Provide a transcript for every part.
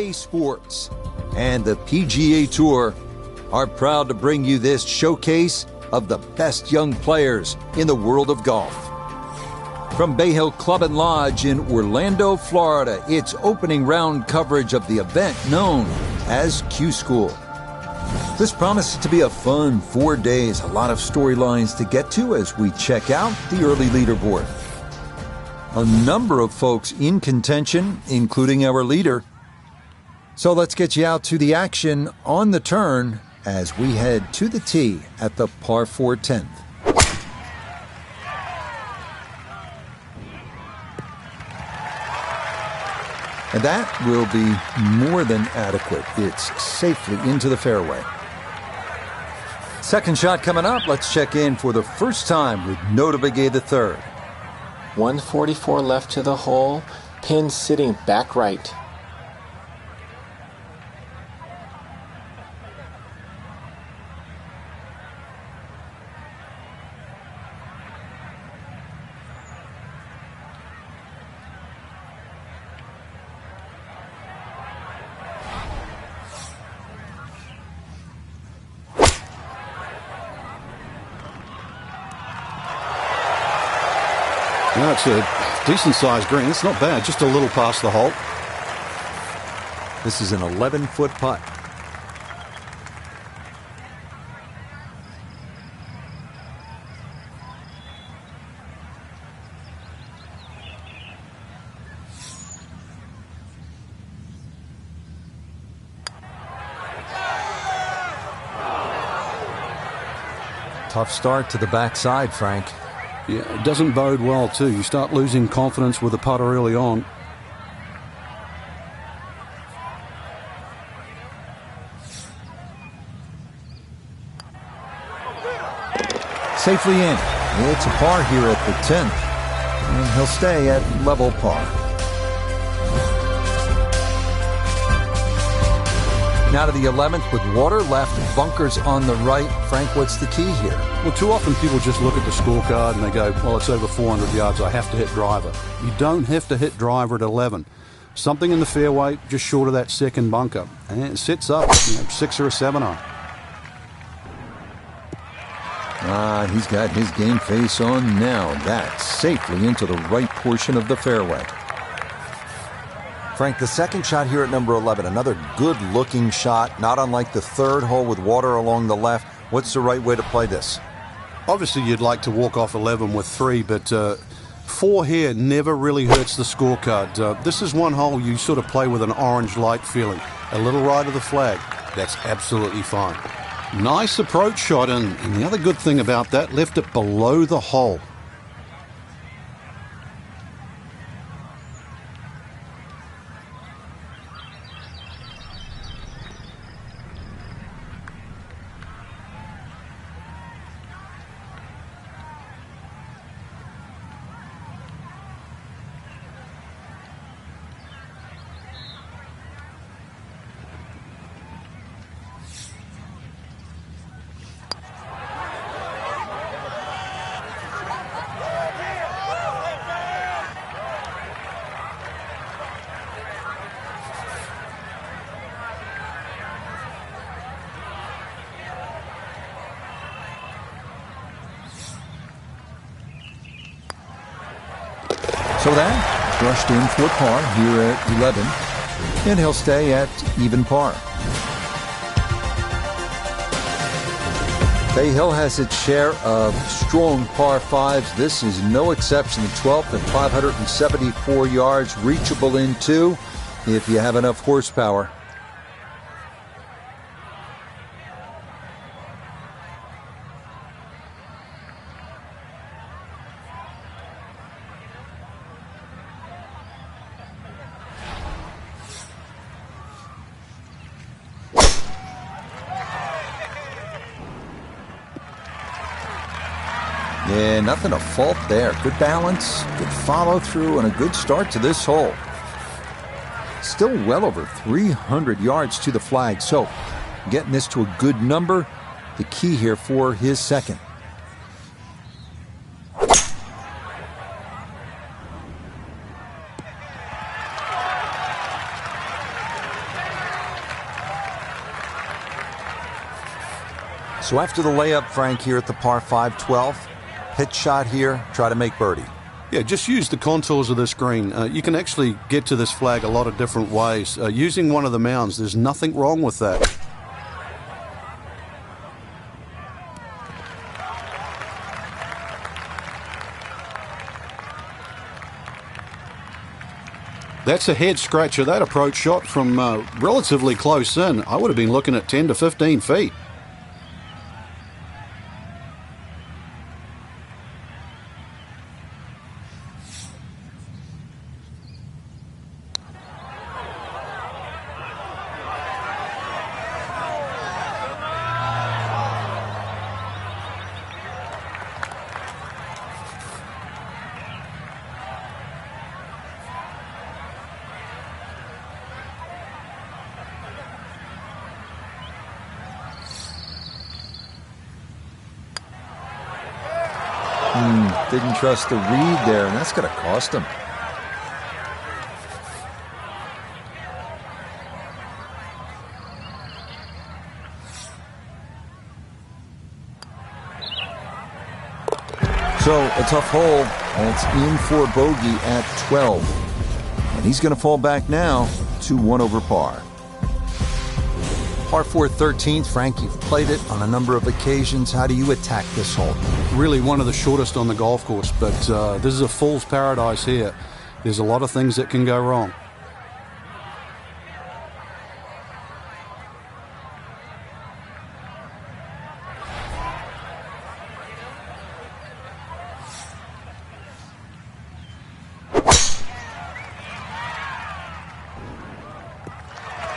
PGA Sports and the PGA Tour are proud to bring you this showcase of the best young players in the world of golf. From Bay Hill Club and Lodge in Orlando, Florida, it's opening round coverage of the event known as Q School. This promises to be a fun 4 days, a lot of storylines to get to as we check out the early leaderboard. A number of folks in contention, including our leader. So let's get you out to the action on the turn as we head to the tee at the par 4 10th. And that will be more than adequate. It's safely into the fairway. Second shot coming up. Let's check in for the first time with Notobegay III. 144 left to the hole. Pin sitting back right. No, it's a decent-sized green. It's not bad, just a little past the hole. This is an 11-foot putt. Tough start to the backside, Frank. Yeah, it doesn't bode well, too. You start losing confidence with the putter early on. Safely in. It's a par here at the 10th. And he'll stay at level par. Now to the 11th with water left, bunkers on the right. Frank, what's the key here? Well, too often people just look at the scorecard and they go, well, it's over 400 yards, I have to hit driver. You don't have to hit driver at 11. Something in the fairway just short of that second bunker. And it sits up, 6 or a 7 on. He's got his game face on now. That's safely into the right portion of the fairway. Frank, the second shot here at number 11, another good-looking shot, not unlike the third hole with water along the left. What's the right way to play this? Obviously, you'd like to walk off 11 with 3, but 4 here never really hurts the scorecard. This is one hole you sort of play with an orange light feeling. A little right of the flag. That's absolutely fine. Nice approach shot, and the other good thing about that, left it below the hole. So that brushed in for par here at 11, and he'll stay at even par. Bay Hill has its share of strong par 5s. This is no exception. The 12th at 574 yards, reachable in 2 if you have enough horsepower. Yeah, nothing to fault there. Good balance, good follow through, and a good start to this hole. Still well over 300 yards to the flag, so getting this to a good number, the key here for his second. So after the layup, Frank, here at the par 5 12th, pitch shot here, try to make birdie. Yeah, just use the contours of this green. You can actually get to this flag a lot of different ways. Using one of the mounds, there's nothing wrong with that. That's a head scratcher. That approach shot from relatively close in. I would have been looking at 10 to 15 feet. Didn't trust the read there, and that's going to cost him. So, a tough hole, and it's in for bogey at 12. And he's going to fall back now to 1 over par. Par 4 13th, Frank, you've played it on a number of occasions. How do you attack this hole? Really one of the shortest on the golf course, but this is a fool's paradise here. There's a lot of things that can go wrong.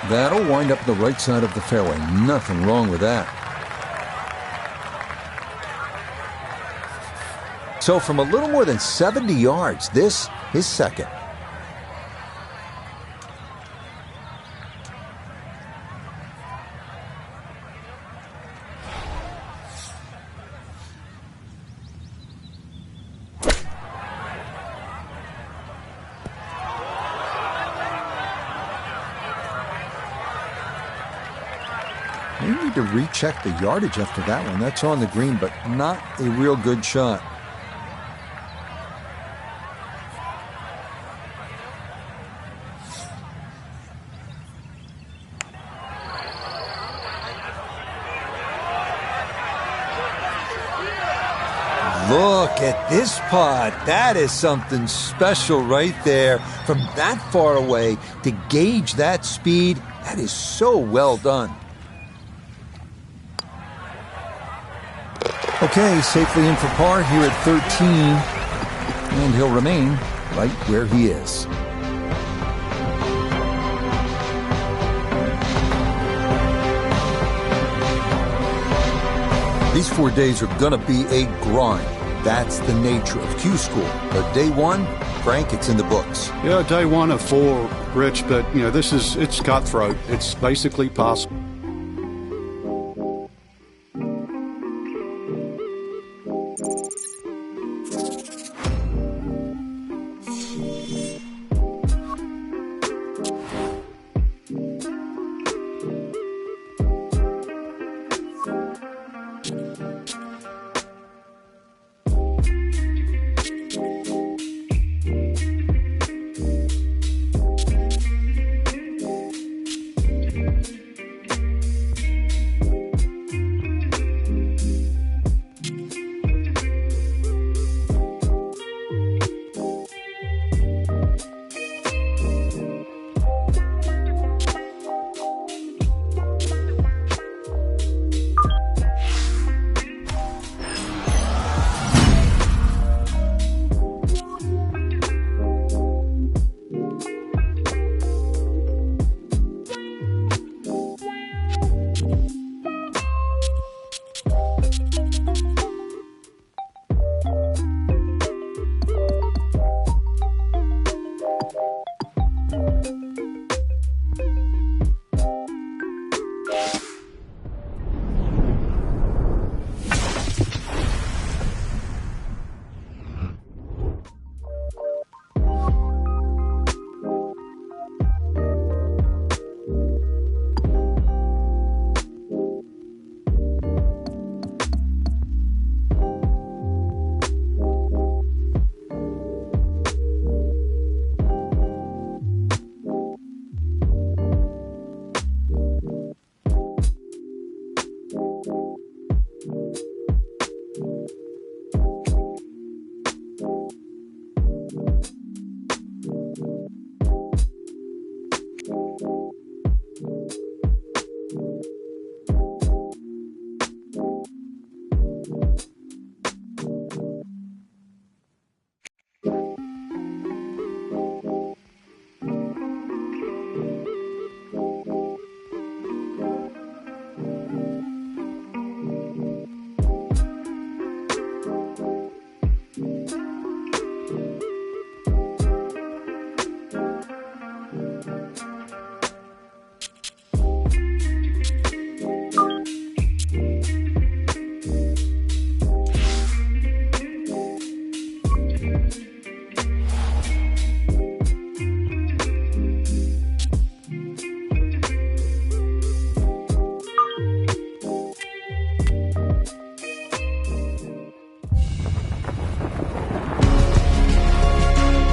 That'll wind up the right side of the fairway. Nothing wrong with that. So from a little more than 70 yards, this is second. They need to recheck the yardage after that one. That's on the green, but not a real good shot. Look at this putt. That is something special right there. From that far away to gauge that speed, that is so well done. Okay, safely in for par here at 13, and he'll remain right where he is. These 4 days are going to be a grind. That's the nature of Q School. But day one, Frank, it's in the books. Yeah, day 1 of 4, Rich, but it's cutthroat. It's basically pass.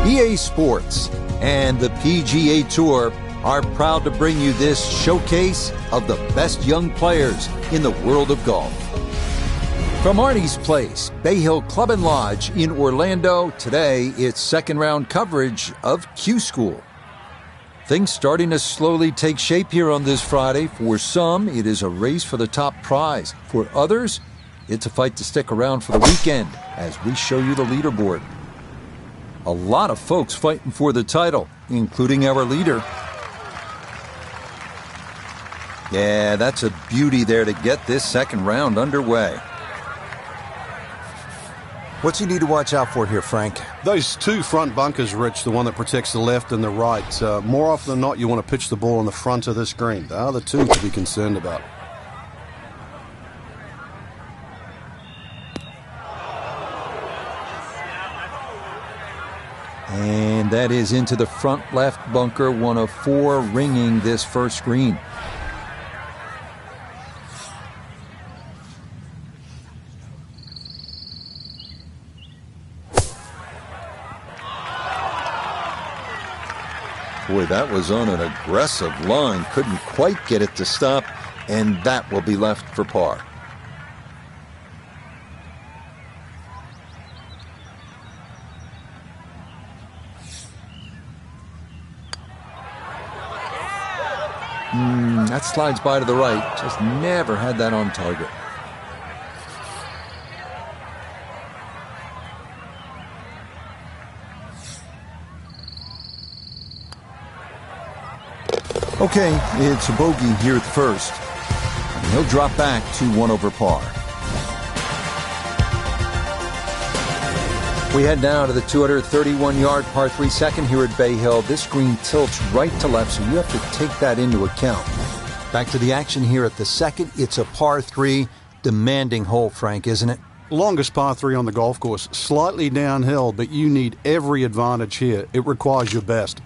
EA Sports and the PGA Tour are proud to bring you this showcase of the best young players in the world of golf. From Arnie's Place, Bay Hill Club and Lodge in Orlando, today it's second round coverage of Q School. Things starting to slowly take shape here on this Friday. For some, it is a race for the top prize. For others, it's a fight to stick around for the weekend as we show you the leaderboard. A lot of folks fighting for the title, including our leader. Yeah, that's a beauty there to get this second round underway. What's you need to watch out for here, Frank? Those two front bunkers, Rich, the one that protects the left and the right. More often than not, you want to pitch the ball on the front of this green. They are the two to be concerned about. And that is into the front left bunker, one of four ringing this first green. Boy, that was on an aggressive line. Couldn't quite get it to stop, and that will be left for par. That slides by to the right. Just never had that on target. Okay, it's a bogey here at the first. And he'll drop back to 1 over par. We head now to the 231-yard par 3 second here at Bay Hill. This green tilts right to left, so you have to take that into account. Back to the action here at the second. It's a par 3, demanding hole, Frank, isn't it? Longest par 3 on the golf course. Slightly downhill, but you need every advantage here. It requires your best.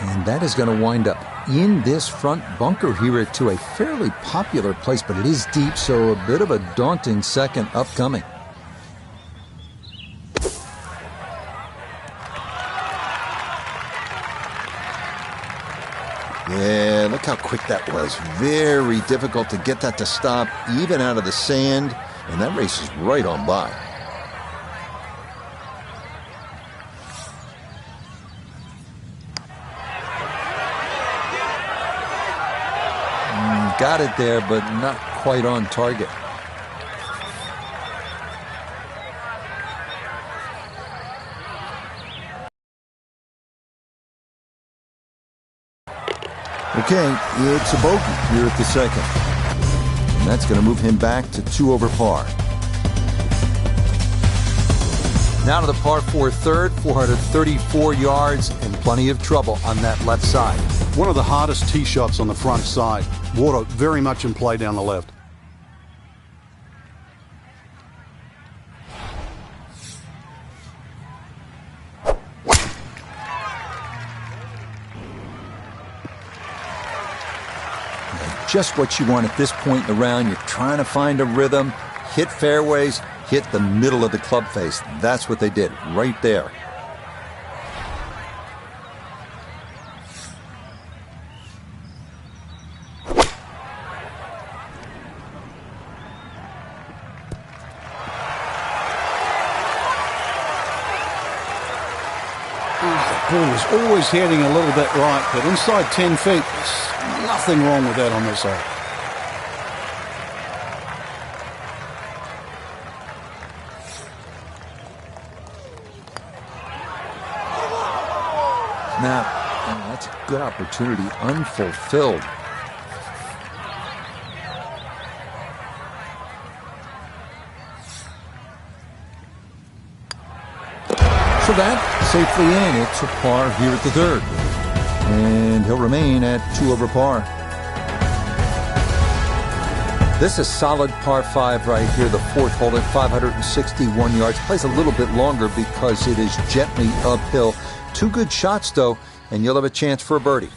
And that is going to wind up in this front bunker here to a fairly popular place, but it is deep, so a bit of a daunting second upcoming. Yeah, look how quick that was. Very difficult to get that to stop, even out of the sand, and that race is right on by. Got it there, but not quite on target. Okay, it's a bogey here at the second. And that's going to move him back to 2 over par. Now to the par 4 third, 434 yards and plenty of trouble on that left side. One of the hardest tee shots on the front side. Water very much in play down the left. Just what you want at this point in the round. You're trying to find a rhythm, hit fairways, hit the middle of the club face. That's what they did right there. The ball is always heading a little bit right, but inside 10 feet, there's nothing wrong with that on this hole. Now, that's a good opportunity, unfulfilled. that, safely in. It's a par here at the third. And he'll remain at 2 over par. This is solid par 5 right here, the fourth hole at 561 yards. Plays a little bit longer because it is gently uphill. 2 good shots, though, and you'll have a chance for a birdie.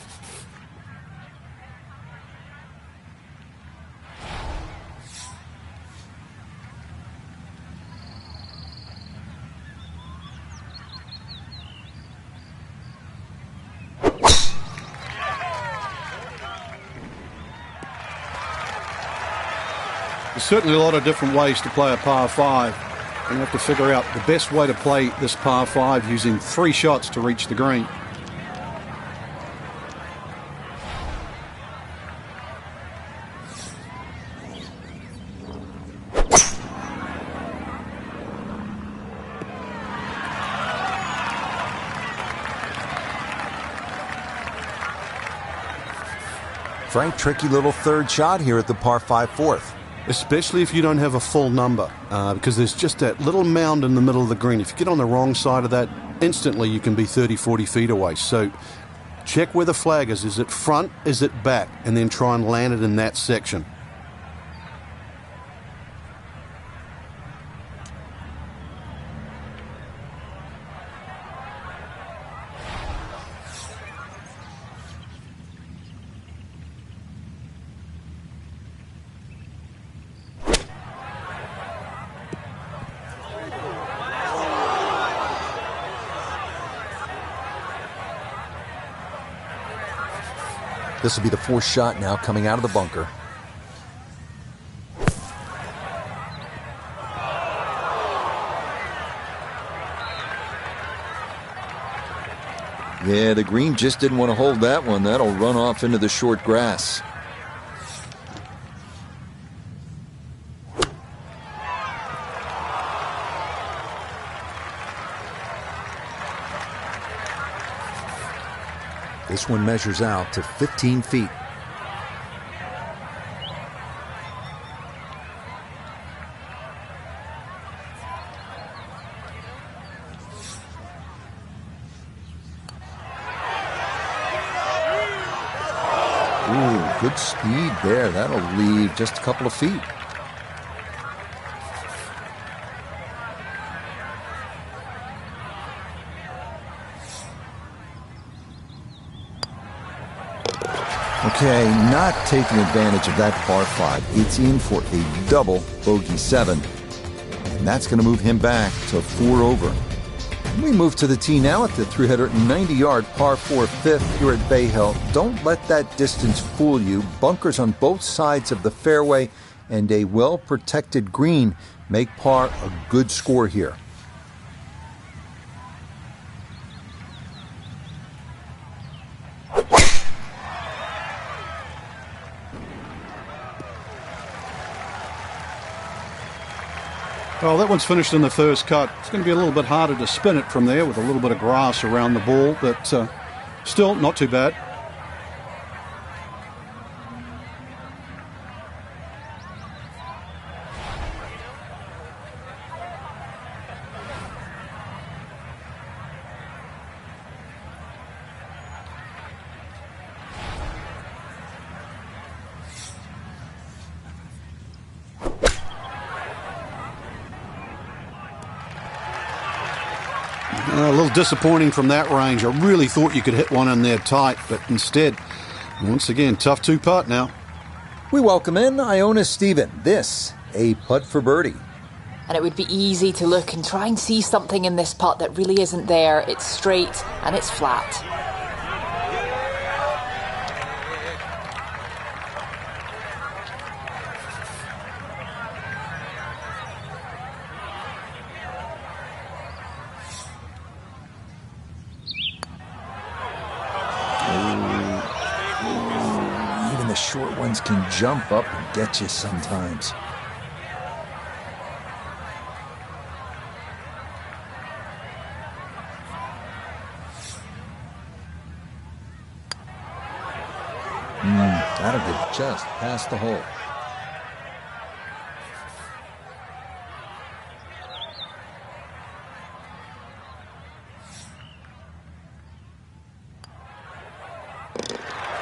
There's certainly a lot of different ways to play a par 5. And you have to figure out the best way to play this par 5 using 3 shots to reach the green. Frank, tricky little third shot here at the par 5 fourth. Especially if you don't have a full number, because there's just that little mound in the middle of the green. If you get on the wrong side of that, instantly you can be 30, 40 feet away. So check where the flag is. Is it front? Is it back? And then try and land it in that section. This will be the fourth shot now coming out of the bunker. Yeah, the green just didn't want to hold that one. That'll run off into the short grass. This one measures out to 15 feet. Ooh, good speed there. That'll leave just a couple of feet. Okay, not taking advantage of that par 5. It's in for a double bogey 7. And that's going to move him back to 4 over. We move to the tee now at the 390-yard par 4 fifth here at Bay Hill. Don't let that distance fool you. Bunkers on both sides of the fairway and a well-protected green make par a good score here. Well, that one's finished in the first cut. It's going to be a little bit harder to spin it from there with a little bit of grass around the ball, but still not too bad. A little disappointing from that range. I really thought you could hit one in there tight, but instead, once again, tough 2-putt now. We welcome in Iona Stephen. This, a putt for birdie. And it would be easy to look and try and see something in this putt that really isn't there. It's straight and it's flat. The short ones can jump up and get you sometimes. That'll get just past the hole.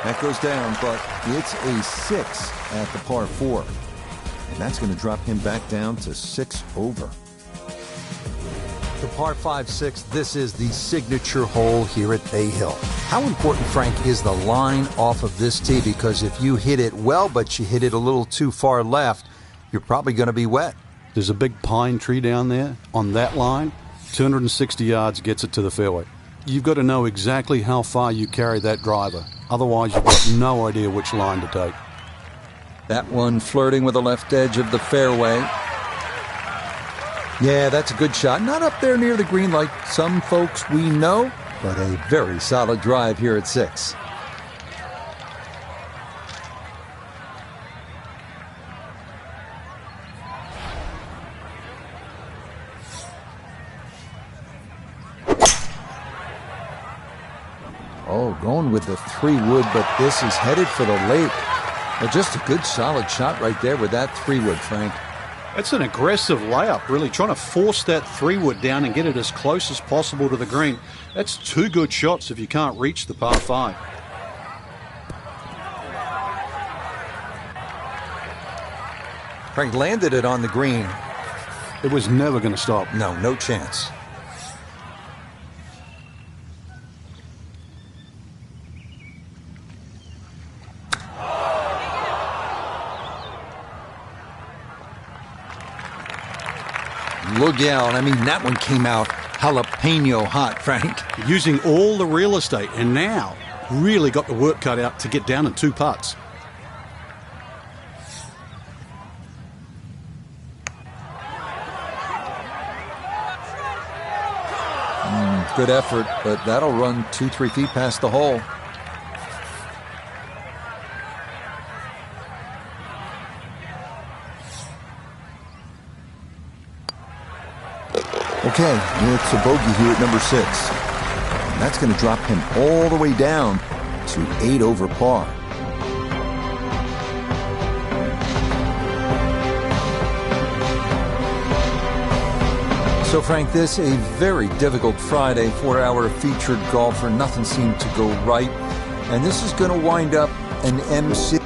That goes down, but it's a 6 at the par 4. And that's going to drop him back down to 6 over. The par 5-6, this is the signature hole here at Bay Hill. How important, Frank, is the line off of this tee? Because if you hit it well, but you hit it a little too far left, you're probably going to be wet. There's a big pine tree down there. On that line, 260 yards gets it to the fairway. You've got to know exactly how far you carry that driver. Otherwise, you've got no idea which line to take. That one flirting with the left edge of the fairway. Yeah, that's a good shot. Not up there near the green like some folks we know, but a very solid drive here at 6. Oh, going with the 3-wood, but this is headed for the lake. Well, just a good solid shot right there with that 3-wood, Frank. It's an aggressive layup, really, trying to force that 3-wood down and get it as close as possible to the green. That's 2 good shots if you can't reach the par 5. Frank landed it on the green. It was never going to stop. No chance. Look out. I mean, that one came out jalapeno hot, Frank. Using all the real estate, and now really got the work cut out to get down in 2 putts. Good effort, but that'll run 2-3 feet past the hole. Okay, it's a bogey here at number 6. And that's going to drop him all the way down to 8 over par. So, Frank, this a very difficult Friday for our featured golfer. Nothing seemed to go right. And this is going to wind up an MC.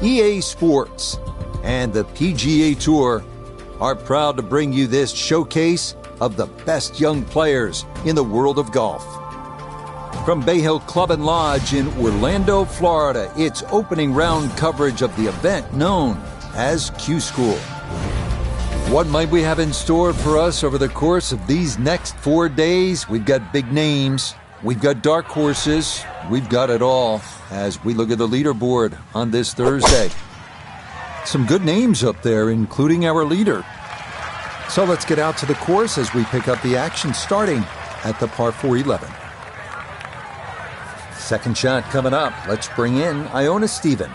EA Sports and the PGA Tour are proud to bring you this showcase of the best young players in the world of golf. From Bay Hill Club and Lodge in Orlando, Florida, it's opening round coverage of the event known as Q School. What might we have in store for us over the course of these next 4 days? We've got big names, we've got dark horses, we've got it all as we look at the leaderboard on this Thursday. Some good names up there, including our leader. So let's get out to the course as we pick up the action starting at the par 4 11. Second shot coming up. Let's bring in Iona Stephen.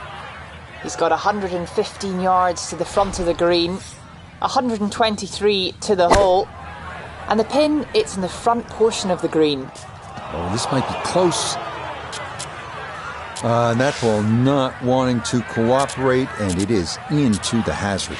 He's got 115 yards to the front of the green, 123 to the hole, and the pin, it's in the front portion of the green. Oh, this might be close. And that ball not wanting to cooperate, and it is into the hazard.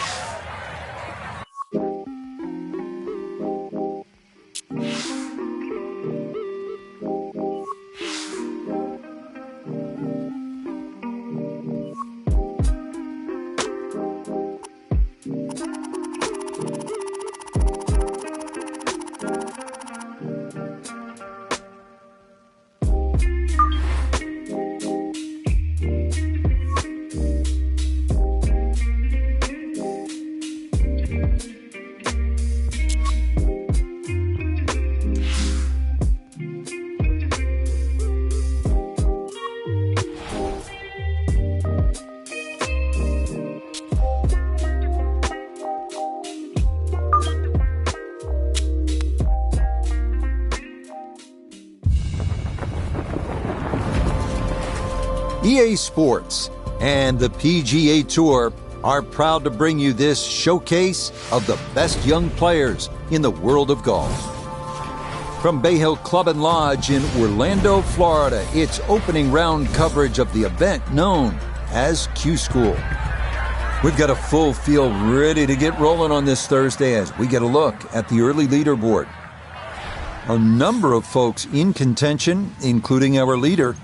EA Sports and the PGA Tour are proud to bring you this showcase of the best young players in the world of golf. From Bay Hill Club and Lodge in Orlando, Florida, it's opening round coverage of the event known as Q School. We've got a full field ready to get rolling on this Thursday as we get a look at the early leaderboard. A number of folks in contention, including our leader.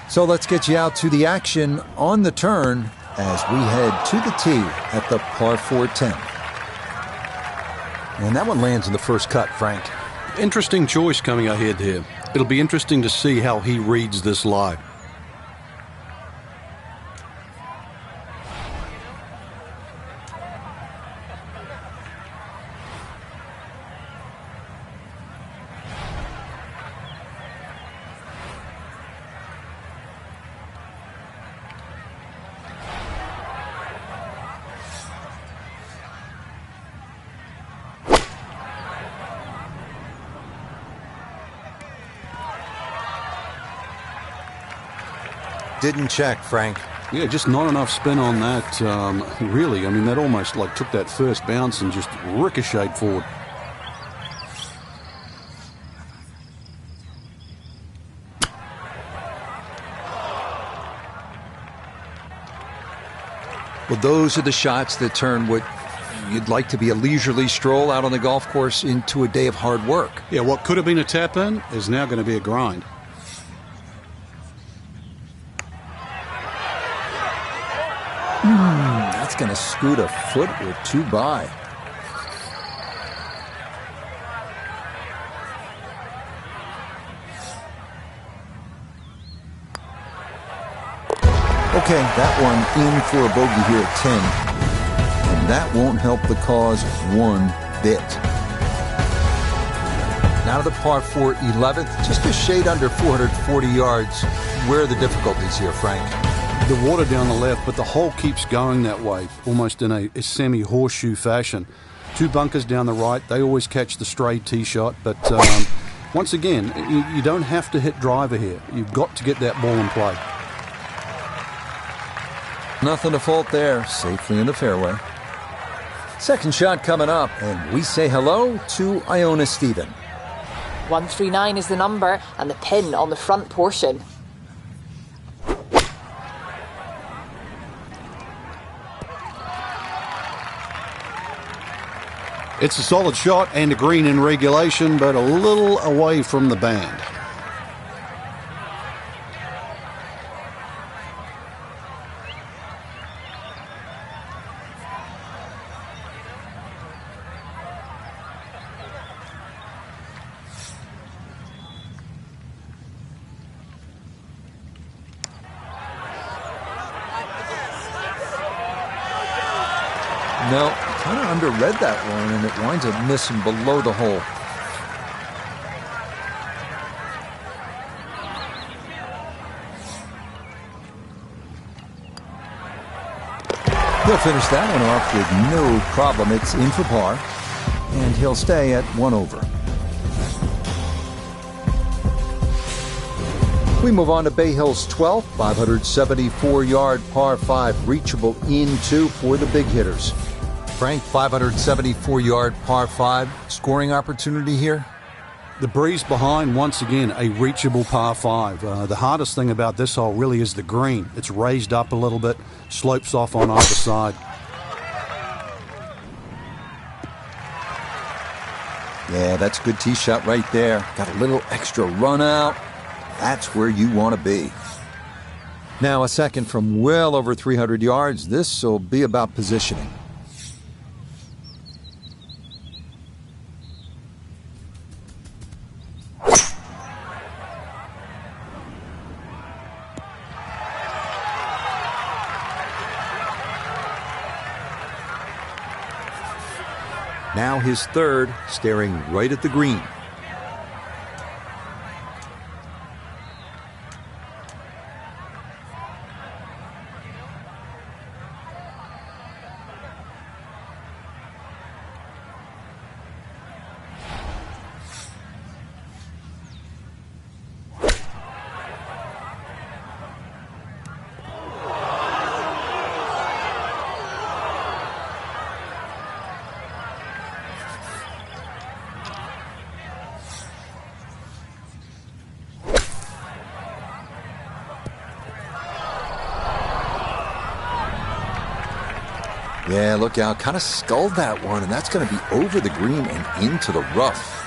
So let's get you out to the action on the turn as we head to the tee at the par 410. And that one lands in the first cut, Frank. Interesting choice coming ahead here. It'll be interesting to see how he reads this lie. Didn't check, Frank. Yeah, just not enough spin on that, really. I mean, that almost like took that first bounce and just ricocheted forward. Well, those are the shots that turn what you'd like to be a leisurely stroll out on the golf course into a day of hard work. Yeah, what could have been a tap-in is now going to be a grind. That's going to scoot a foot or two by. Okay, that one in for a bogey here at 10. And that won't help the cause one bit. Now to the par 4 11th, just a shade under 440 yards. Where are the difficulties here, Frank? The water down the left, but the hole keeps going that way, almost in a semi-horseshoe fashion. Two bunkers down the right, they always catch the stray tee shot, but once again, you don't have to hit driver here. You've got to get that ball in play. Nothing to fault there, safely in the fairway. Second shot coming up, and we say hello to Iona Stephen. 139 is the number, and the pin on the front portion. It's a solid shot and a green in regulation, but a little away from the band. No, kind of underread that one, and it winds up missing below the hole. He'll finish that one off with no problem. It's in for par, and he'll stay at 1 over. We move on to Bay Hill's 12th, 574-yard par 5, reachable into for the big hitters. Frank, 574-yard par 5, scoring opportunity here? The breeze behind, once again, a reachable par 5. The hardest thing about this hole really is the green. It's raised up a little bit, slopes off on either side. Yeah, that's a good tee shot right there. Got a little extra run out. That's where you want to be. Now a second from well over 300 yards. This will be about positioning. Now his third, staring right at the green. Yeah, look out. Kind of sculled that one, and that's going to be over the green and into the rough.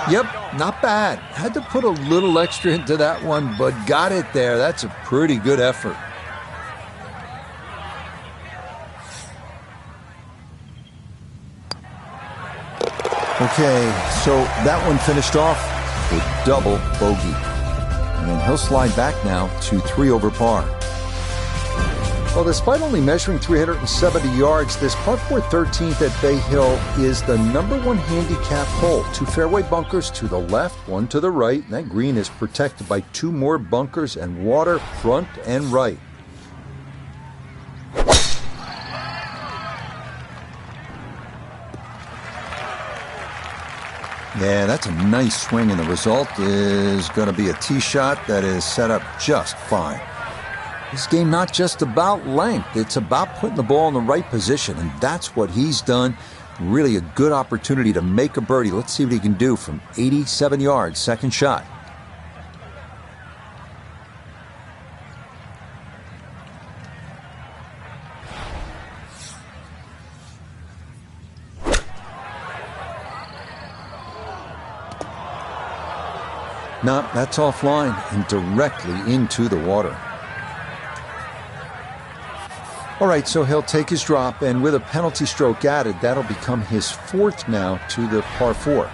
Yep, not bad. Had to put a little extra into that one, but got it there. That's a pretty good effort. Okay, so that one finished off a double bogey. And he'll slide back now to 3 over par. Well, despite only measuring 370 yards, this par 4 13th at Bay Hill is the #1 handicap hole. 2 fairway bunkers to the left, 1 to the right. And that green is protected by 2 more bunkers and water front and right. Yeah, that's a nice swing, and the result is going to be a tee shot that is set up just fine. This game not just about length, it's about putting the ball in the right position, and that's what he's done. Really a good opportunity to make a birdie. Let's see what he can do from 87 yards, second shot. No, that's offline and directly into the water. All right, so he'll take his drop, and with a penalty stroke added, that'll become his 4th now to the par 4.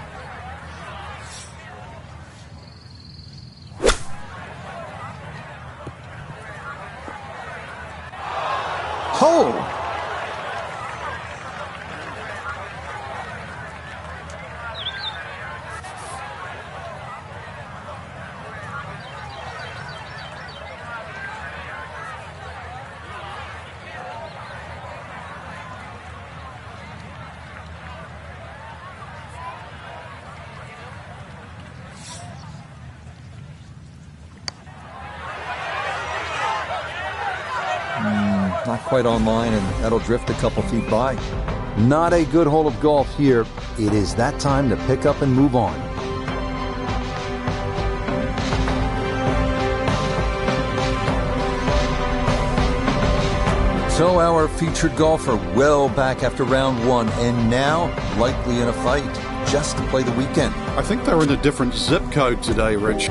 Oh! Not quite online, and that'll drift a couple feet by. Not a good hole of golf here. It is that time to pick up and move on. So our featured golfer well back after round one and now likely in a fight just to play the weekend. I think they're in a different zip code today, Rich.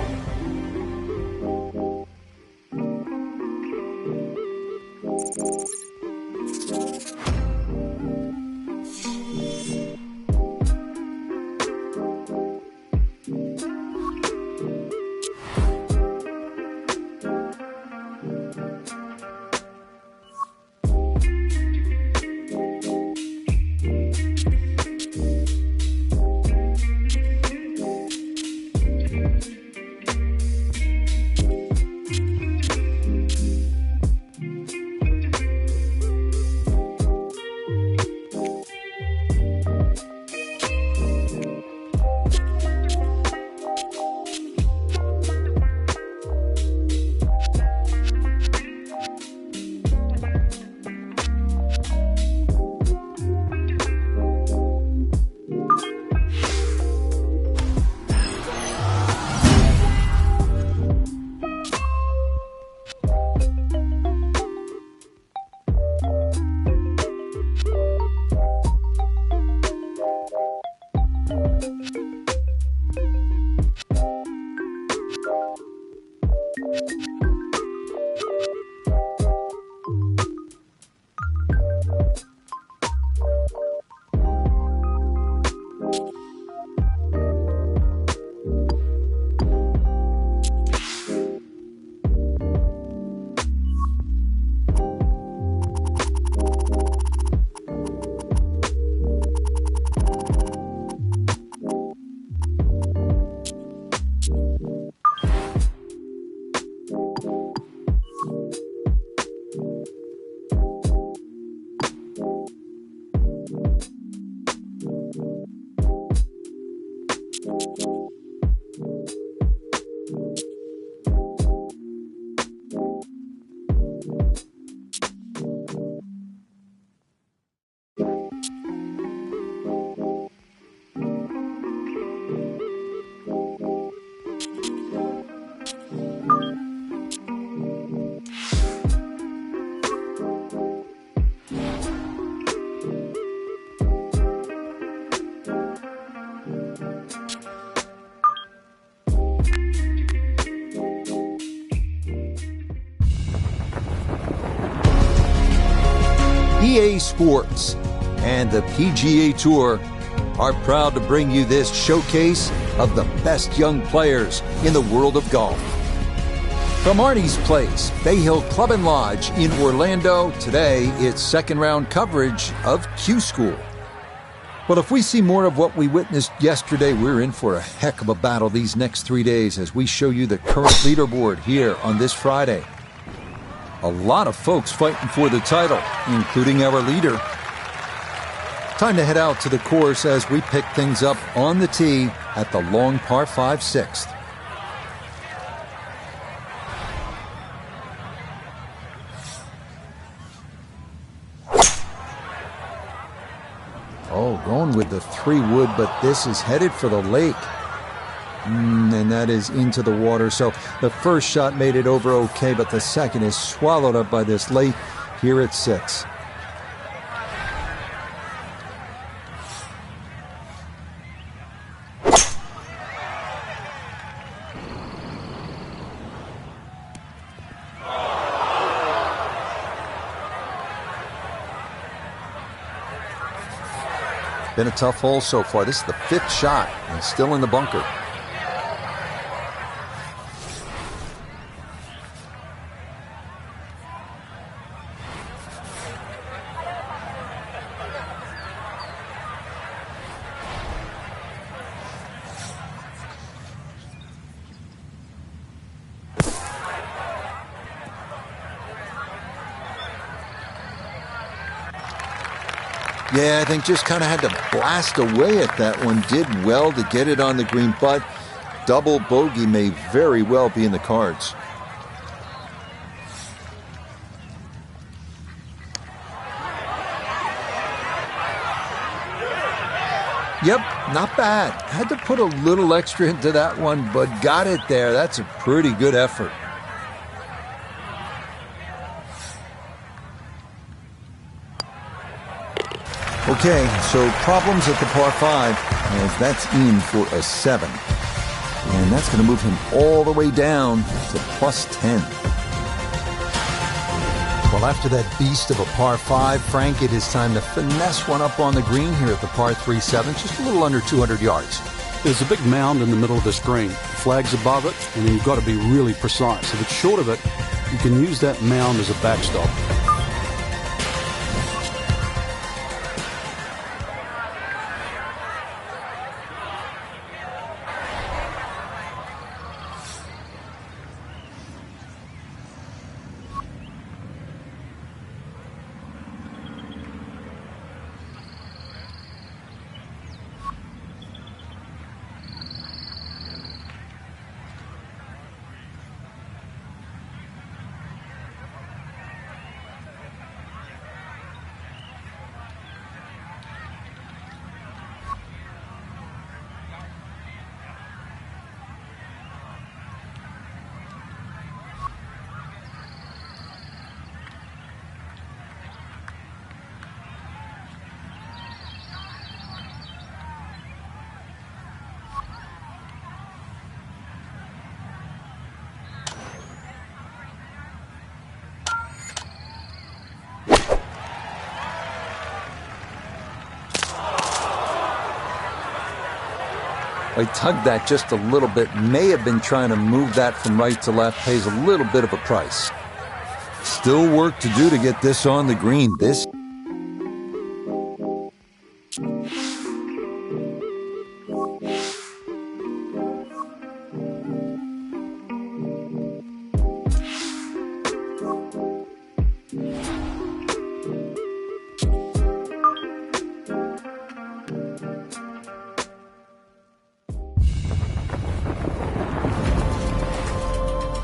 PGA Sports and the PGA Tour are proud to bring you this showcase of the best young players in the world of golf. From Arnie's Place, Bay Hill Club and Lodge in Orlando, today it's second round coverage of Q School. Well, if we see more of what we witnessed yesterday, we're in for a heck of a battle these next 3 days as we show you the current leaderboard here on this Friday. A lot of folks fighting for the title, including our leader. Time to head out to the course as we pick things up on the tee at the long par 5 6th. Oh, going with the 3-wood, but this is headed for the lake. And that is into the water. So the first shot made it over okay, but the second is swallowed up by this lake here at 6. Been a tough hole so far. This is the 5th shot and still in the bunker. Yeah, I think just kind of had to blast away at that one. Did well to get it on the green, but double bogey may very well be in the cards. Yep, not bad. Had to put a little extra into that one, but got it there. That's a pretty good effort. Okay, so problems at the par 5, as that's in for a 7. And that's going to move him all the way down to plus 10. Well, after that beast of a par 5, Frank, it is time to finesse one up on the green here at the par 3-7, just a little under 200 yards. There's a big mound in the middle of this green. Flag's above it, and you've got to be really precise. If it's short of it, you can use that mound as a backstop. I tugged that just a little bit. May have been trying to move that from right to left. Pays a little bit of a price. Still work to do to get this on the green. This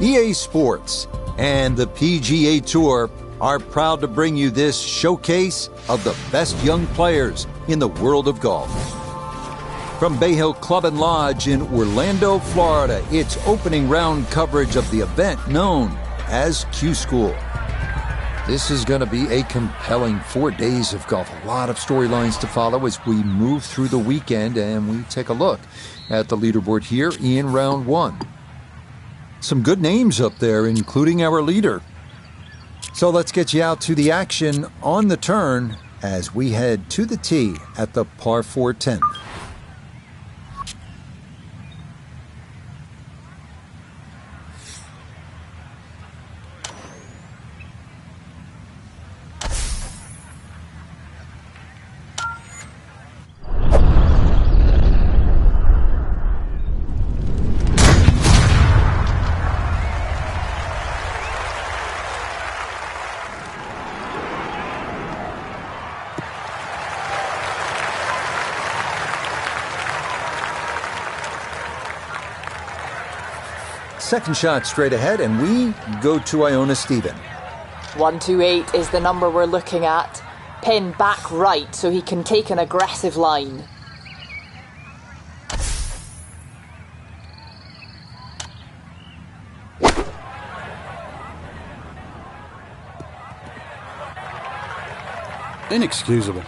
EA Sports and the PGA Tour are proud to bring you this showcase of the best young players in the world of golf. From Bay Hill Club and Lodge in Orlando, Florida, it's opening round coverage of the event known as Q School. This is going to be a compelling 4 days of golf. A lot of storylines to follow as we move through the weekend and we take a look at the leaderboard here in round 1. Some good names up there, including our leader. So let's get you out to the action on the turn as we head to the tee at the par 4 10th. Second shot straight ahead, and we go to Iona Stephen. 128 is the number we're looking at. Pin back right so he can take an aggressive line. Inexcusable.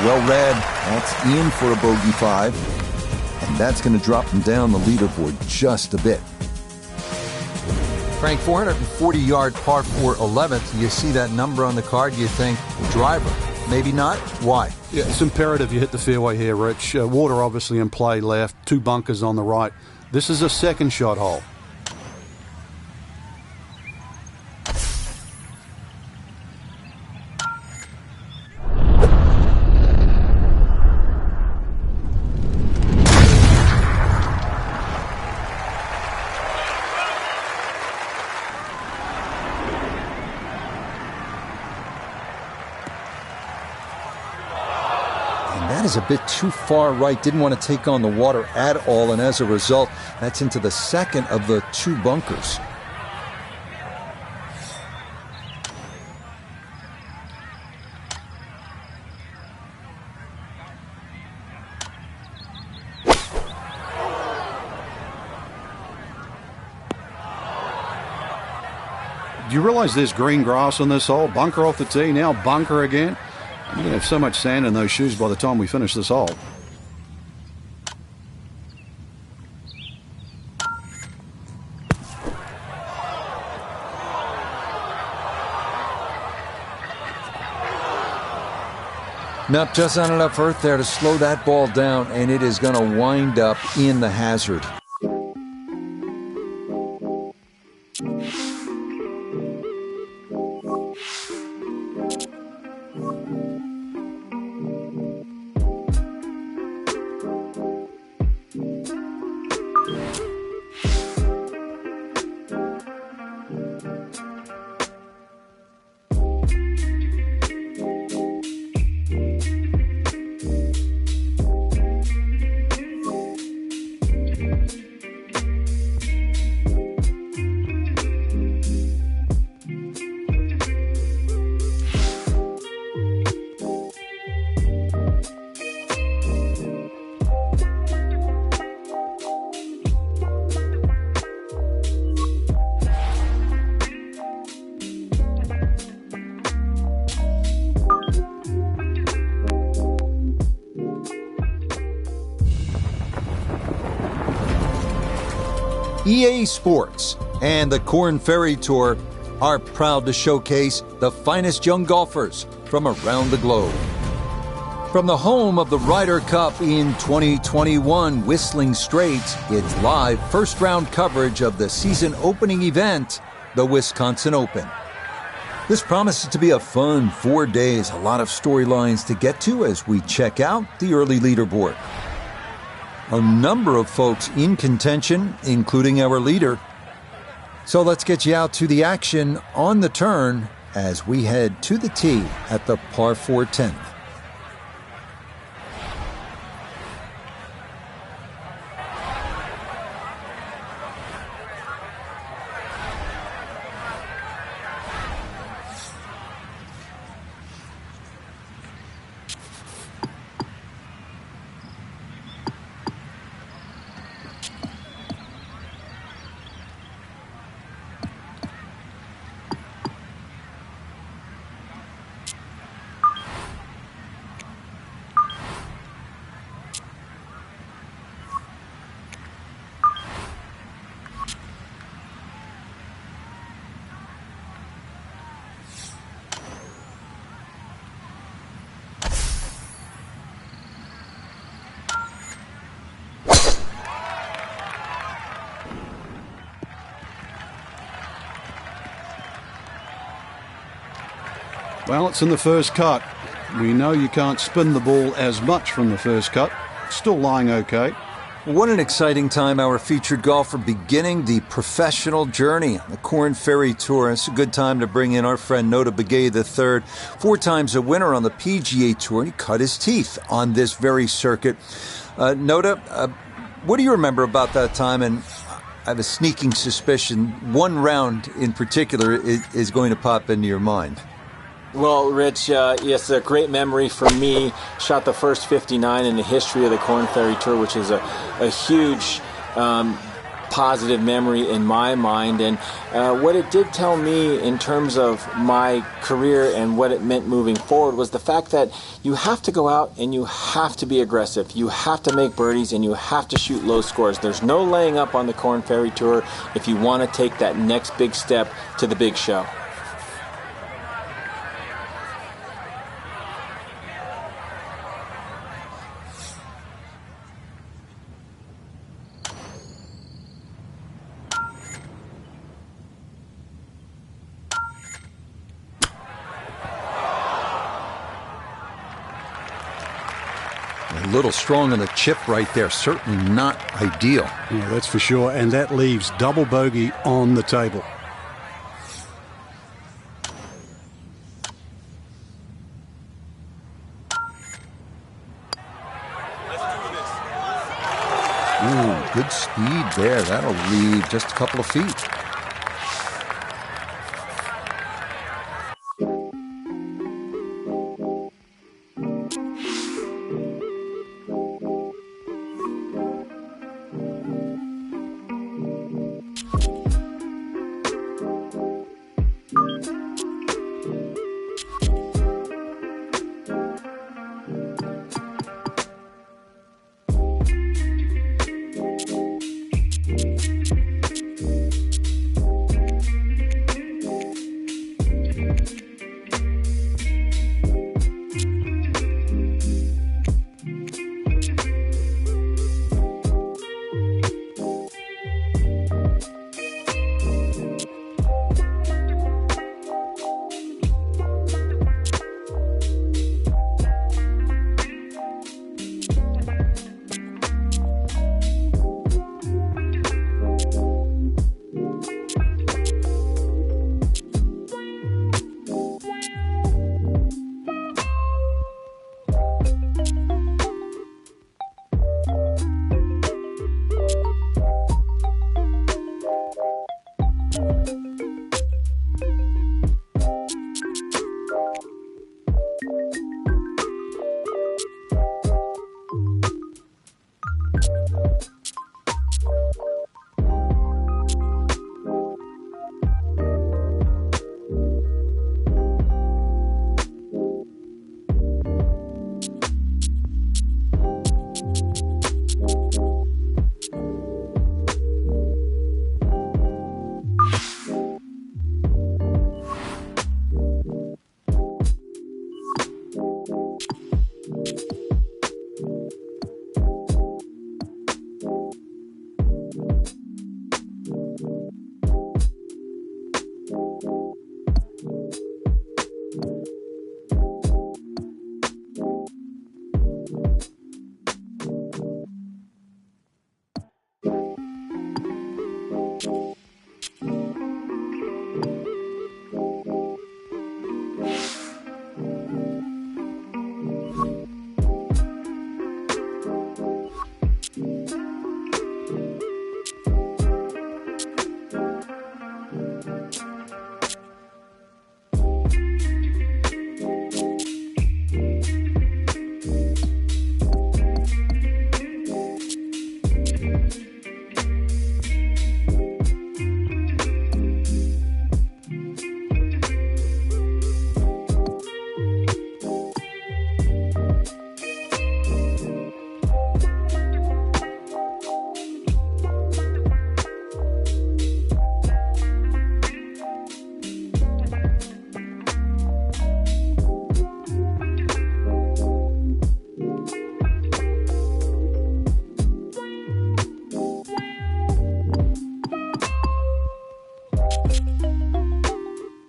Well read. That's in for a bogey 5. And that's going to drop him down the leaderboard just a bit. Frank, 440-yard par 4 11th. You see that number on the card, you think, driver. Maybe not. Why? Yeah, it's imperative you hit the fairway here, Rich. Water obviously in play left, 2 bunkers on the right. This is a second shot hole. That is a bit too far right. Didn't want to take on the water at all, and as a result, that's into the second of the 2 bunkers. Do you realize there's green grass on this hole? Bunker off the tee, now bunker again. You're going to have so much sand in those shoes by the time we finish this hole. Nope, just not enough earth there to slow that ball down, and it is going to wind up in the hazard. EA Sports and the Korn Ferry Tour are proud to showcase the finest young golfers from around the globe. From the home of the Ryder Cup in 2021, Whistling Straits, it's live first-round coverage of the season opening event, the Wisconsin Open. This promises to be a fun 4 days, a lot of storylines to get to as we check out the early leaderboard. A number of folks in contention, including our leader. So let's get you out to the action on the turn as we head to the tee at the par 4 10th. Well, it's in the first cut. We know you can't spin the ball as much from the first cut. Still lying okay. What an exciting time, our featured golfer beginning the professional journey. The Korn Ferry Tour. It's a good time to bring in our friend Nota Begay III, 4 times a winner on the PGA Tour, and he cut his teeth on this very circuit. Nota, what do you remember about that time? And I have a sneaking suspicion one round in particular is going to pop into your mind. Well, Rich, it's a great memory for me. Shot the first 59 in the history of the Korn Ferry Tour, which is a huge positive memory in my mind. And what it did tell me in terms of my career and what it meant moving forward was the fact that you have to go out and you have to be aggressive. You have to make birdies and you have to shoot low scores. There's no laying up on the Korn Ferry Tour if you want to take that next big step to the big show. A little strong on the chip right there. Certainly not ideal. Yeah, that's for sure. And that leaves double bogey on the table. Ooh, good speed there. That'll leave just a couple of feet.